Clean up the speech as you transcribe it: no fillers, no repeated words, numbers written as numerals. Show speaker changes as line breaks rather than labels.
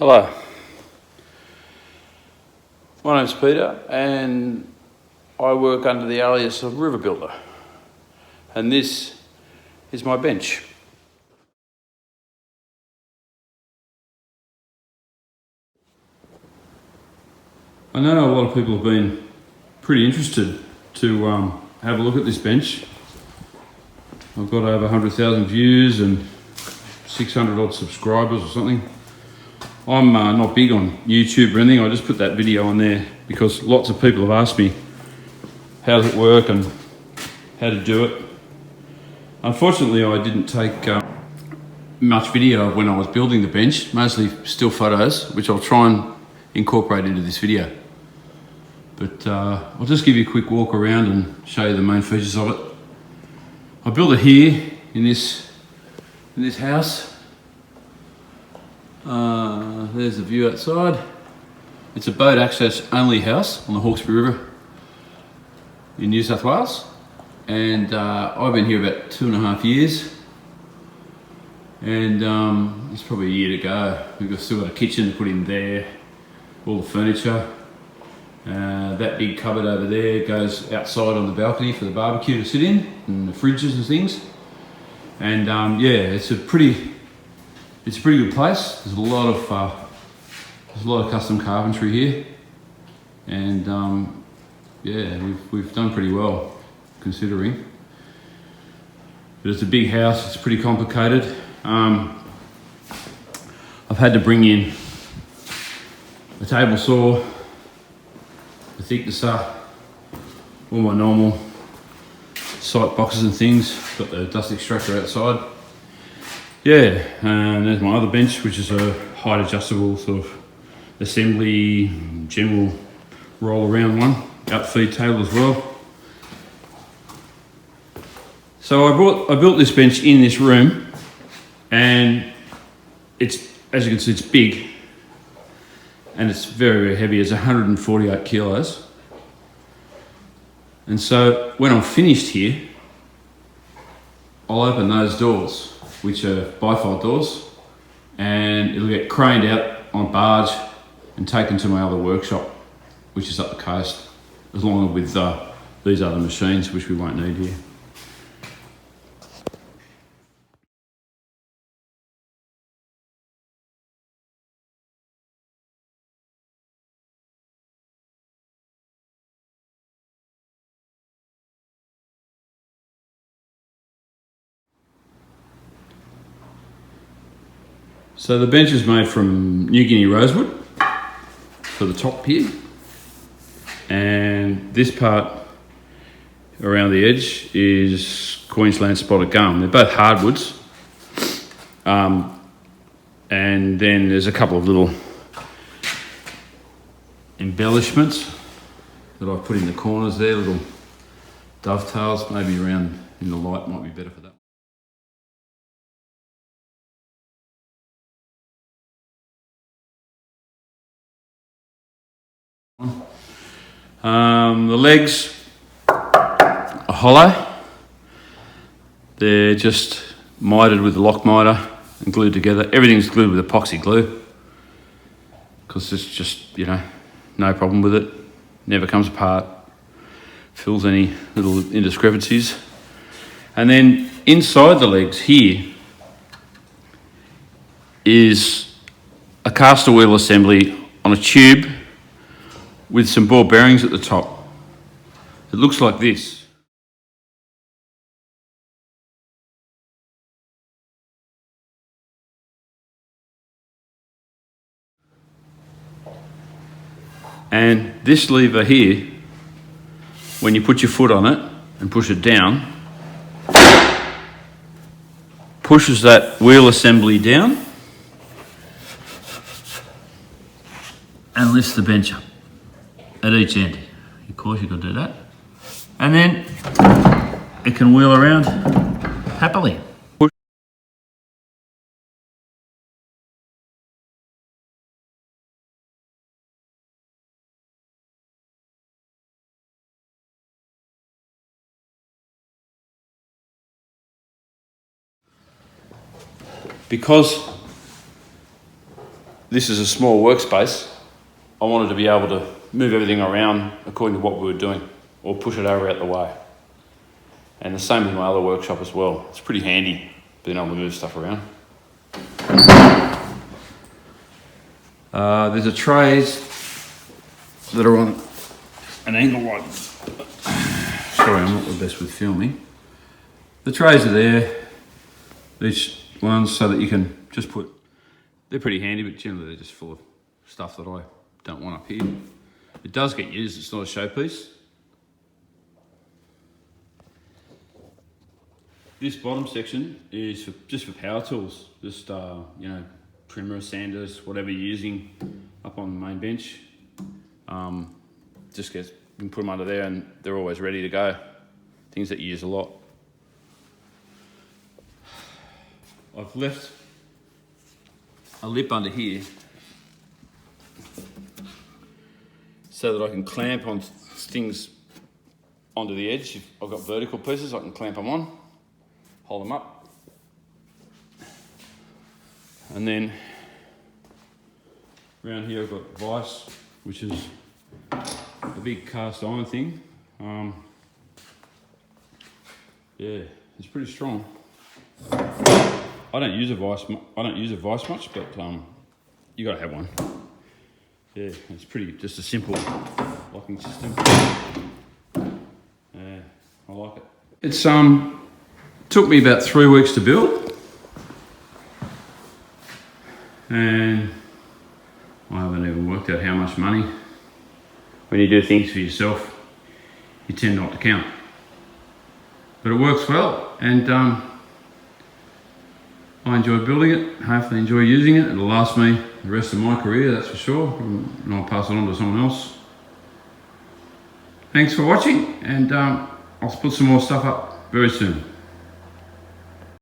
Hello, my name's Peter and I work under the alias of River Builder, and this is my bench. I know a lot of people have been pretty interested to have a look at this bench. I've got over 100,000 views and 600 odd subscribers or something. I'm not big on YouTube or anything. I just put that video on there because lots of people have asked me how does it work and how to do it. Unfortunately, I didn't take much video of when I was building the bench, mostly still photos, which I'll try and incorporate into this video. But I'll just give you a quick walk around and show you the main features of it. I built it here in this house. There's the view outside. It's a boat access only house on the Hawkesbury River in New South Wales, and I've been here about 2.5 years, and it's probably a year to go. We've still got a kitchen to put in there, all the furniture. That big cupboard over there goes outside on the balcony for the barbecue to sit in, and the fridges and things. And yeah, it's a pretty good place. There's a lot of custom carpentry here, and yeah, we've done pretty well considering. But it's a big house. It's pretty complicated. I've had to bring in a table saw, a thicknesser, all my normal sight boxes and things. Got the dust extractor outside. Yeah, and there's my other bench, which is a height adjustable sort of assembly, general roll around one, outfeed table as well. So I built this bench in this room, and it's, as you can see, it's big and it's very, very heavy. It's 148 kilos. And so when I'm finished here, I'll open those doors, which are bifold doors, and it'll get craned out on a barge and taken to my other workshop, which is up the coast, along with these other machines, which we won't need here. So the bench is made from New Guinea rosewood for the top here, and this part around the edge is Queensland spotted gum. They're both hardwoods, and then there's a couple of little embellishments that I've put in the corners there, little dovetails, maybe around in the light might be better for that. The legs are hollow. They're just mitered with the lock miter and glued together. Everything's glued with epoxy glue because it's just, you know, no problem with it. Never comes apart, fills any little indiscrepancies. And then inside the legs here is a caster wheel assembly on a tube with some ball bearings at the top. It looks like this. And this lever here, when you put your foot on it and push it down, pushes that wheel assembly down and lifts the bench up at each end. Of course, you can do that. And then it can wheel around happily. Because this is a small workspace, I wanted to be able to move everything around according to what we were doing, or push it over out the way. And the same with my other workshop as well. It's pretty handy being able to move stuff around. There's a trays that are on an angle like... Sorry, I'm not the best with filming. The trays are there, these ones, so that you can just put... They're pretty handy, but generally they're just full of stuff that I don't want up here. It does get used, it's not a showpiece. This bottom section is just for power tools, just you know, trimmer, sanders, whatever you're using up on the main bench. Just you can put them under there and they're always ready to go. Things that you use a lot. I've left a lip under here so that I can clamp on things onto the edge. If I've got vertical pieces, I can clamp them on, hold them up. And then around here I've got vise, which is a big cast iron thing. Yeah, it's pretty strong. I don't use a vise much, but you gotta have one. Yeah, it's pretty, just a simple locking system. Yeah, I like it. It's took me about 3 weeks to build, and I haven't even worked out how much money. When you do things for yourself, you tend not to count. But it works well, and I enjoy building it, hopefully enjoy using it. It'll last me the rest of my career, that's for sure, and I'll pass it on to someone else. Thanks for watching, and I'll put some more stuff up very soon.